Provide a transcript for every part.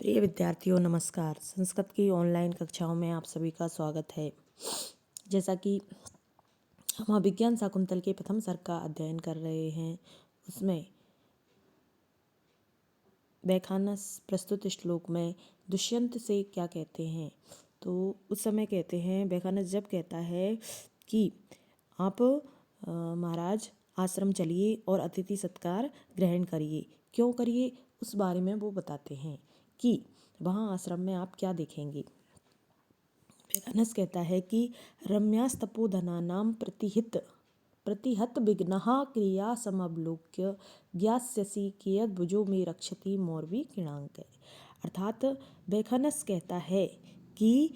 प्रिय विद्यार्थियों नमस्कार। संस्कृत की ऑनलाइन कक्षाओं में आप सभी का स्वागत है। जैसा कि हम अभिज्ञान शाकुंतल के प्रथम सर्ग का अध्ययन कर रहे हैं, उसमें वैखानस प्रस्तुत श्लोक में दुष्यंत से क्या कहते हैं, तो उस समय कहते हैं, वैखानस जब कहता है कि आप महाराज आश्रम चलिए और अतिथि सत्कार ग्रहण करिए। क्यों करिए उस बारे में वो बताते हैं कि वहाँ आश्रम में आप क्या देखेंगे। वैखानस कहता है कि रम्यास्तपोधनानां प्रतिहत विघ्नः क्रिया समवलोक्य ज्ञास्यसि कियद्भुजो में रक्षति मौर्वी किणांक। अर्थात वैखानस कहता है कि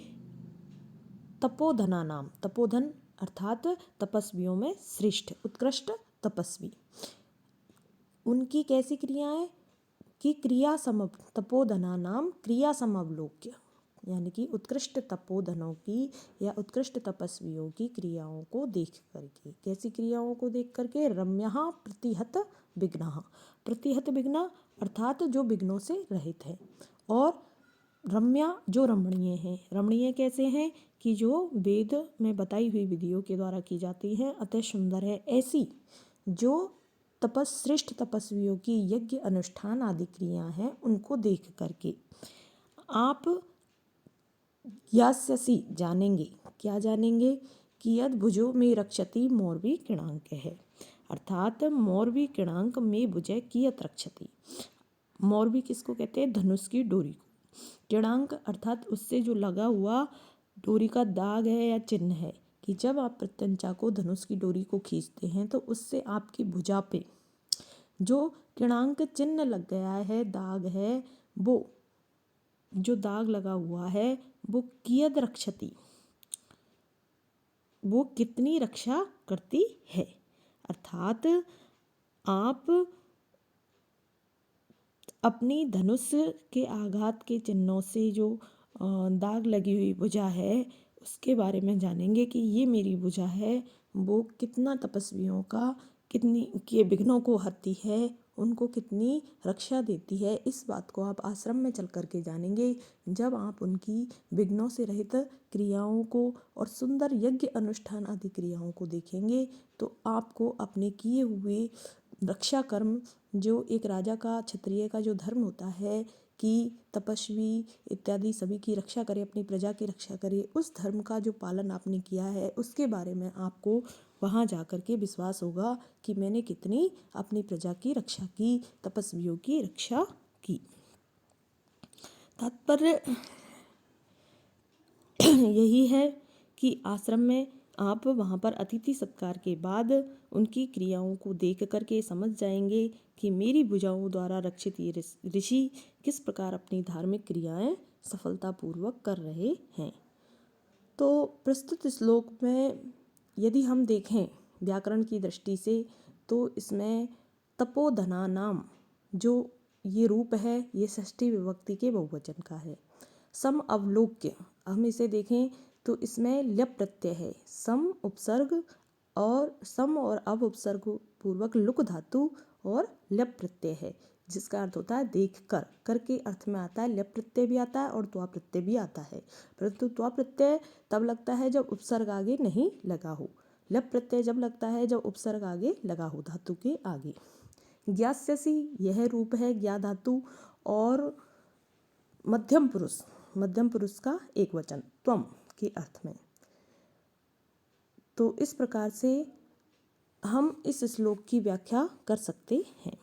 तपोधन अर्थात तपस्वियों में श्रेष्ठ उत्कृष्ट तपस्वी, उनकी कैसी क्रियाएं कि तपोधनानाम क्रिया समवलोक्य, यानी कि उत्कृष्ट तपोधनों की या उत्कृष्ट तपस्वियों की क्रियाओं को देख करके। कैसी क्रियाओं को देख करके? रम्यः प्रतिहत विघ्न अर्थात जो विघ्नों से रहित है, और रम्या जो रमणीय हैं। रमणीय कैसे हैं कि जो वेद में बताई हुई विधियों के द्वारा की जाती हैं, अति सुंदर है। ऐसी जो श्रेष्ठ तपस्वियों की यज्ञ अनुष्ठान आदि क्रियाएं हैं, उनको देख करके आप यास्यसि जानेंगे। क्या जानेंगे? कि यद भुजो में रक्षति मौर्वी किणांक है, अर्थात मौर्वी किणांक में भुजय कियत रक्षति। मौर्वी किसको कहते हैं? धनुष की डोरी को। किणांक अर्थात उससे जो लगा हुआ डोरी का दाग है या चिन्ह है, कि जब आप प्रत्यंचा को धनुष की डोरी को खींचते हैं तो उससे आपकी भुजा पे जो किणांक चिन्ह लग गया है, दाग है, वो जो दाग लगा हुआ है वो कियद रक्षति, वो कितनी रक्षा करती है। अर्थात आप अपनी धनुष के आघात के चिन्हों से जो दाग लगी हुई भुजा है, उसके बारे में जानेंगे कि ये मेरी भुजा है, वो कितना तपस्वियों का कितनी के विघ्नों को हरती है, उनको कितनी रक्षा देती है। इस बात को आप आश्रम में चल कर के जानेंगे। जब आप उनकी विघ्नों से रहित क्रियाओं को और सुंदर यज्ञ अनुष्ठान आदि क्रियाओं को देखेंगे, तो आपको अपने किए हुए रक्षा कर्म, जो एक राजा का, क्षत्रिय का जो धर्म होता है कि तपस्वी इत्यादि सभी की रक्षा करे, अपनी प्रजा की रक्षा करे, उस धर्म का जो पालन आपने किया है, उसके बारे में आपको वहाँ जा कर के विश्वास होगा कि मैंने कितनी अपनी प्रजा की रक्षा की, तपस्वियों की रक्षा की। तात्पर्य यही है कि आश्रम में आप वहाँ पर अतिथि सत्कार के बाद उनकी क्रियाओं को देख करके समझ जाएंगे कि मेरी भुजाओं द्वारा रक्षित ये ऋषि किस प्रकार अपनी धार्मिक क्रियाएं सफलतापूर्वक कर रहे हैं। तो प्रस्तुत श्लोक में यदि हम देखें व्याकरण की दृष्टि से, तो इसमें तपोधनानाम जो ये रूप है, ये षष्ठी विभक्ति के बहुवचन का है। सम अवलोक्य, हम इसे देखें तो इसमें ल्यप प्रत्यय है। सम उपसर्ग और सम और अव उपसर्ग पूर्वक लुक धातु और ल्यप प्रत्यय है, जिसका अर्थ होता है देख कर। कर के अर्थ में आता है ल्यप प्रत्यय भी आता है और त्वा प्रत्यय भी आता है, परंतु त्वा प्रत्यय तब लगता है जब उपसर्ग आगे नहीं लगा हो। ल्यप प्रत्यय जब लगता है जब उपसर्ग आगे लगा हो, धातु के आगे। ज्ञास्यसि यह रूप है ज्ञा धातु, और मध्यम पुरुष का एक वचन त्वम के अर्थ में। तो इस प्रकार से हम इस श्लोक की व्याख्या कर सकते हैं।